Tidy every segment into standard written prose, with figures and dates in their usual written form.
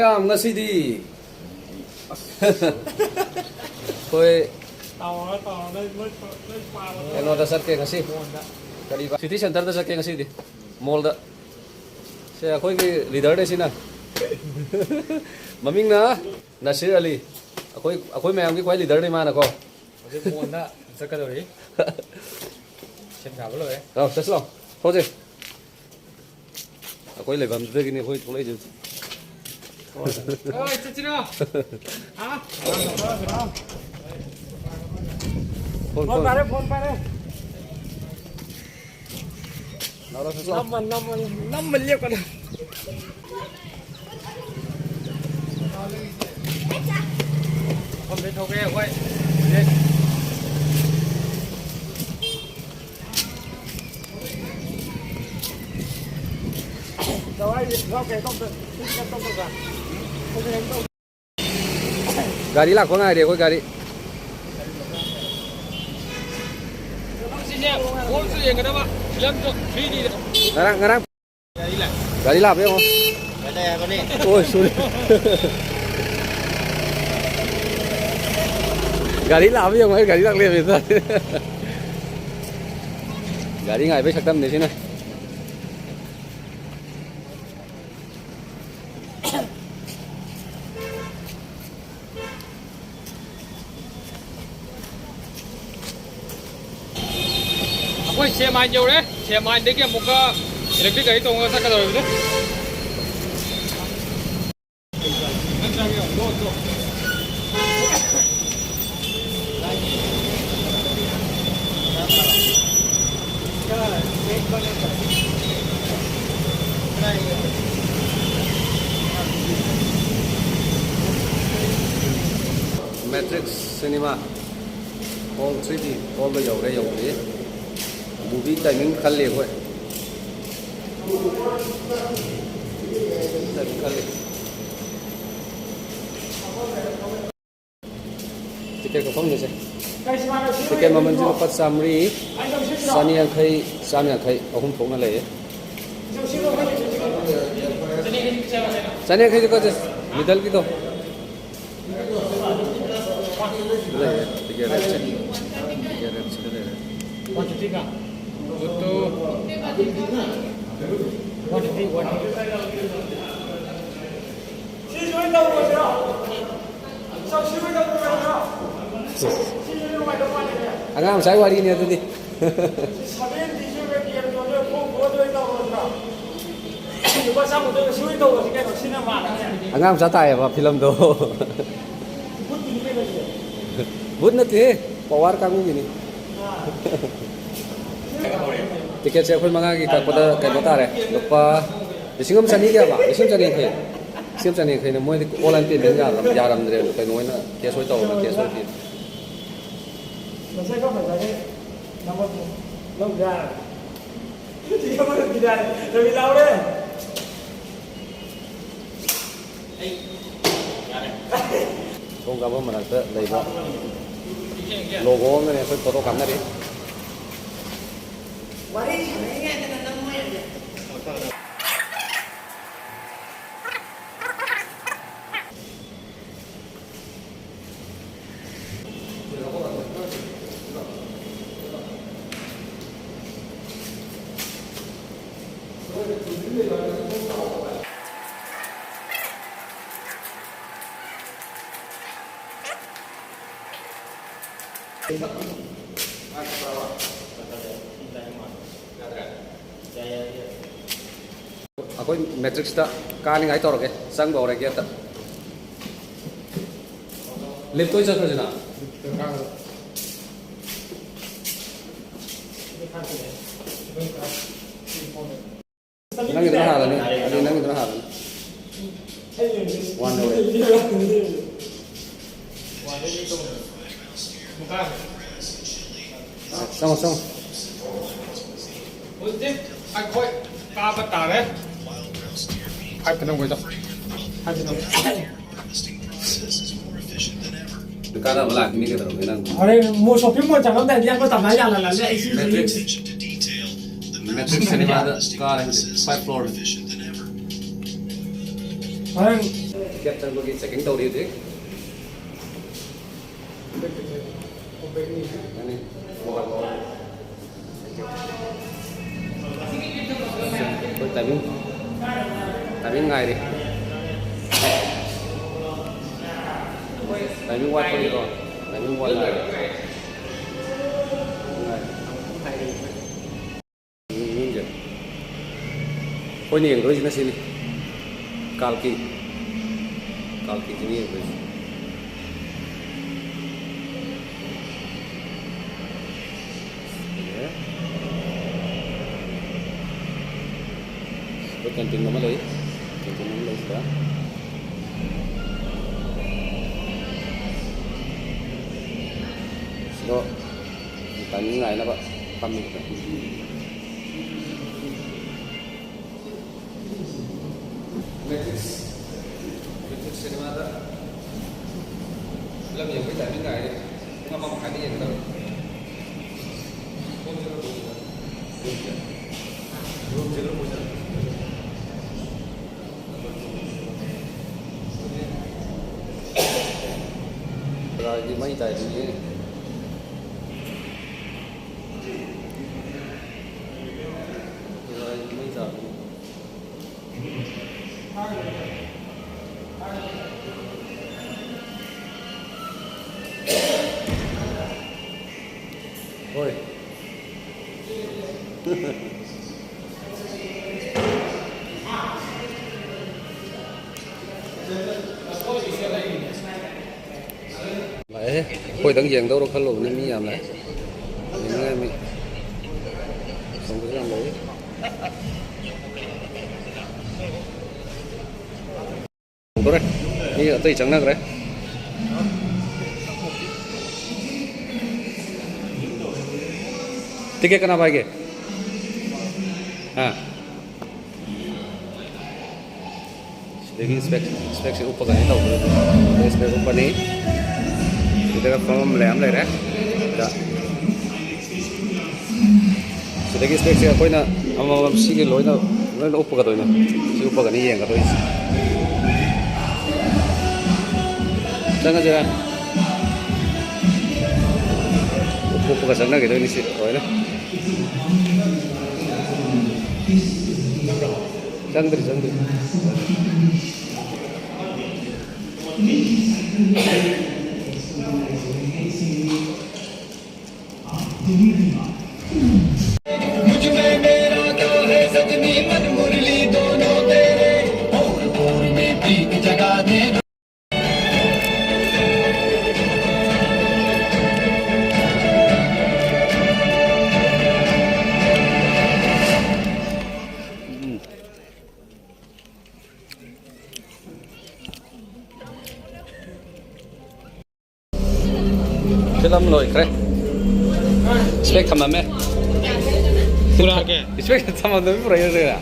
Miyam ngasidi. Khoi Eno da sat ke ngasi. Kali ba city center da sat ke ngasi di. Mall da. Se khoi ki leader de sina. Maming na Nasir Ali. Khoi mayam ki khoi leader de ma na ko. Ose mall da sat ka dori. Chen ga lo e. Rồi, sat lo. Thôi gì. Khoi le bam de ki ni khoi thulai ju. Ôi, chết chưa? Hả? Phone Phone ba đây. Nào đó sat lo. Năm mình liêu con. Không biết thôi cái quay. Đi. Rồi, rau cái tông được. Tông được à? Gari lạc có ngay để khoi gari. Ngarang. Gari lạc biết không? Ôi sorry. Gari lạc biết không? Gari lạc liền rồi. Gari ngay với sắc tâm đấy chứ này. Ôi, xe máy nhiều đấy. Xe máy đấy kia một cái electric ấy tung ra cái rồi đấy. Matrix Cinema Hall 3D Hall bây giờ đây dầu đấy movie timing khăn liền thôi timing khăn liền ticket có phong như thế ticket mà mình chỉ có summary Sunny anh khay Sunny anh khay ở không phố nào lấy Sunny anh khay thì có gì middle cái đâu đây ticket red check đây Quantity ka? Betul. Quantity. Agam saya wari ni tadi. Agam saya tahu apa film tu. Bud nanti power kamu gini. Tiket saya pun mengaji pada kota re. Lupa. Disingam sani dia apa? Disingam sani khay. Disingam sani khay. Namun online payment jaram dere. Kay namun na cash hoy tau na cash hoy. Saya kau macam nama long jar. Tiga mana tidak? Lebih lau deh. Không cảm ơn mà là đầy vợ. Logo này phải photo cắm này đi. Aku matrix ta kali ngai tor ke sang bawa lagi ta lift tu saya kerja na nang itu hal ni ada nang itu hal one way sama Untuk anh coi ba bắt tà đấy. Hai phần đồng vậy đó. Hai phần đồng. Cái đó là cái này cái đó Ở đây mua shopping mall chẳng có tiền đi ăn có tầm này là lệ gì. Matrix Cinema the car and 5 floor. ꯍꯣꯔꯦꯟ ticket ꯆꯪꯕꯒꯤ checking ꯇꯧꯔꯤ ꯍꯧꯖꯤꯛ ꯅꯪꯅꯤ mobile ꯑꯩꯈꯣꯏ timing ꯉꯥꯏꯔꯤ timing वाट पड़ी तो timing वाट ना कोई नहीं यंग ना सीनी काल की नहीं यंग तो कैंटीन में ले इसका đó tại những ngày nó vậy tâm mình Matrix cinema đó làm gì với tại những ngày nó mong phải đi gì đâu rồi đi mấy tài gì ôi đấy hồi tầng giềng đâu đâu khăn lộn nên mi làm này những người mình không có làm đấy tốt đấy đi ở tây trắng nặng đấy tiket kenapa lagi? Jadi inspeksi upah kan itu, inspeksi upah ni kita kan form lem lagi deh, dah. Jadi inspeksi apa ini? Am sih ke loy na upah kan tu ini, si upah kan ini yang kan tu ini. Jangan jangan. Upah kan sana gitu ini sih, loy na. Sandri. मुझमें मेरा तो है सजनी मन मुरली दोनों तेरे और में प्रीत जगा दे film lôi kre spek thama me pura ke spek thama do pura ye ra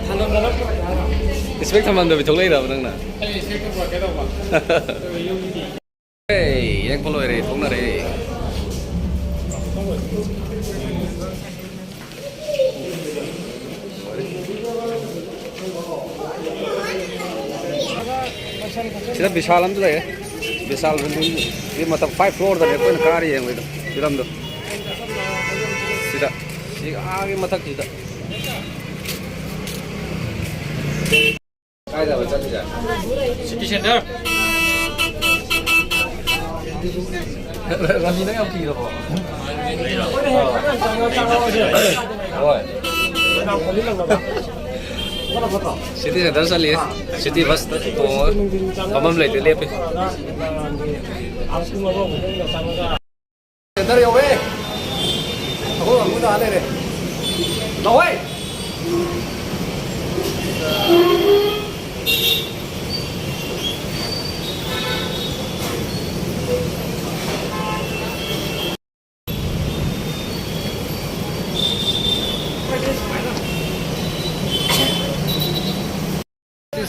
thana na spek thama do bi thok lai da nang na spek ko ke da ba hey yak lôi re thong na re sida vishal am le विशाल ये मतलब 5 floor दा कोई car ये film दो सीधा आगे मथक सीधा काय दा बच्चा जा सिटी सेंटर रवि ने अब की रो सिटी सेंटर चलिए सिटी बस तो कमम लेते ले पे सेंटर यो वे हो मुदा आले रे लो वे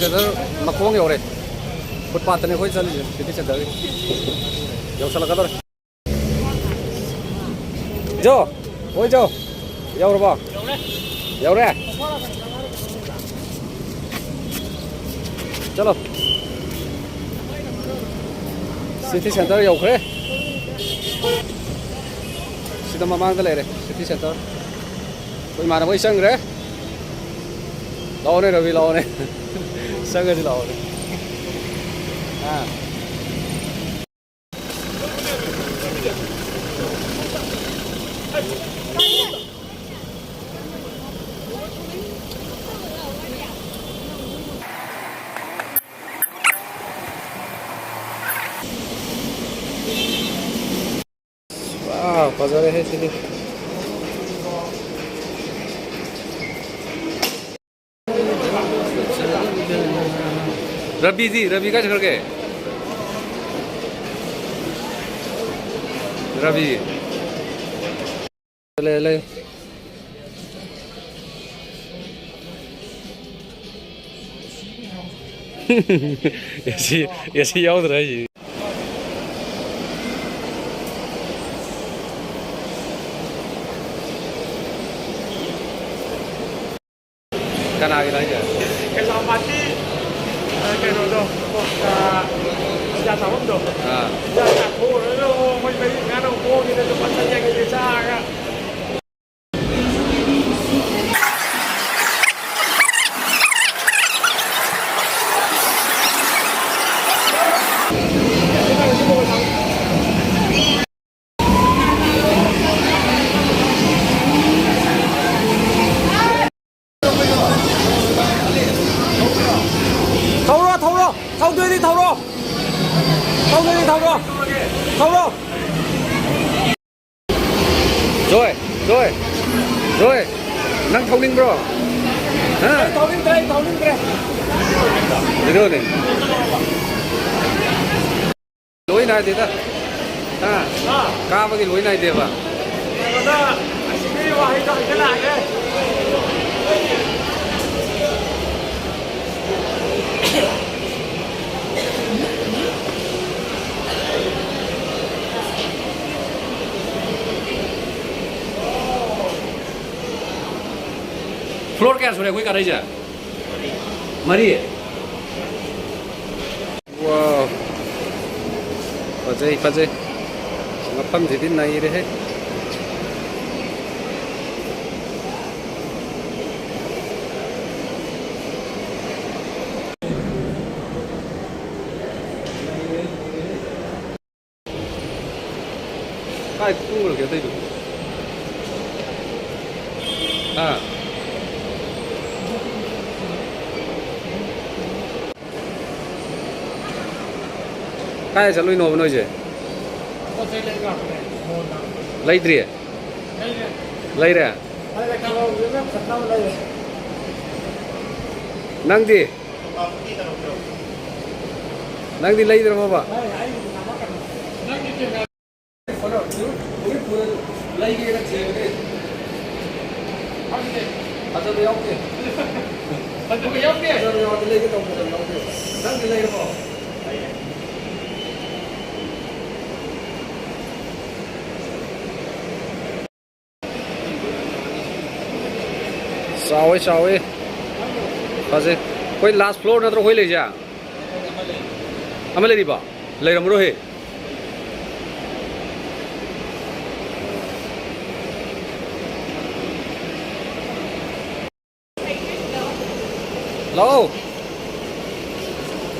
सेंटर मखोंग यौरे फुटपाथ ने कोई चल सिटी सेंटर यौसल कदर जो ओय जो यौरबा यौरे चलो सिटी सेंटर यौखरे सिदा ममांग दा लेरे सिटी सेंटर कोई माना कोई संग रे लाओ ने रवि लाओ ने संग जी लाओ ने हां वाह बाजार है सिटी रबी जी रबी का चक्कर के रबी ले ले ऐसी याद रही kan lagi aja Kalau mati kayak itu sudah tahu tu. Sudah tahu itu macam mana aku kita tu pasal yang kita cakap. Thâu tươi đi thâu rồi năng thâu ninh bro ha thâu ninh đây được rồi này lối này thì ta ha ca với cái lối này đẹp à cái lại đây floor kaya sudah gue kadang aja mari wow pajai ngapam jadi naik deh kayak tunggu kita itu ah cái sẽ lui nổ nói gì lấy đi lấy ra năng đi lấy ra mà bà lấy cái này chơi cái anh tôi học đi anh tôi học đi anh lấy cái đồng hồ học đi năng đi lấy ra mà sao ấy gì quay last floor nó tôi quay lấy ra anh lấy đi bà lấy làm rồi lâu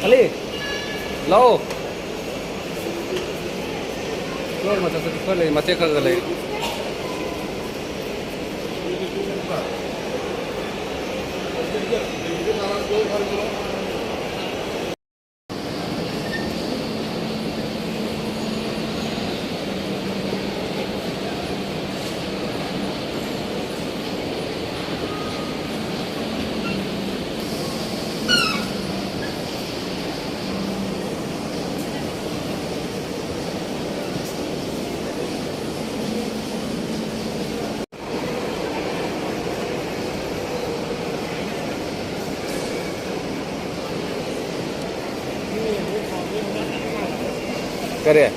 Ali lâu floor mà tôi quay lấy mà tiếc cái lấy 그래.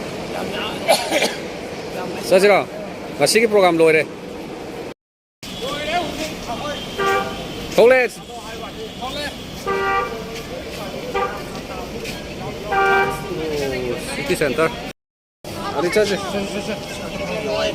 사실아, 시기 프로그램 로이래. 통레. city center. Đi chơi gì? Rồi.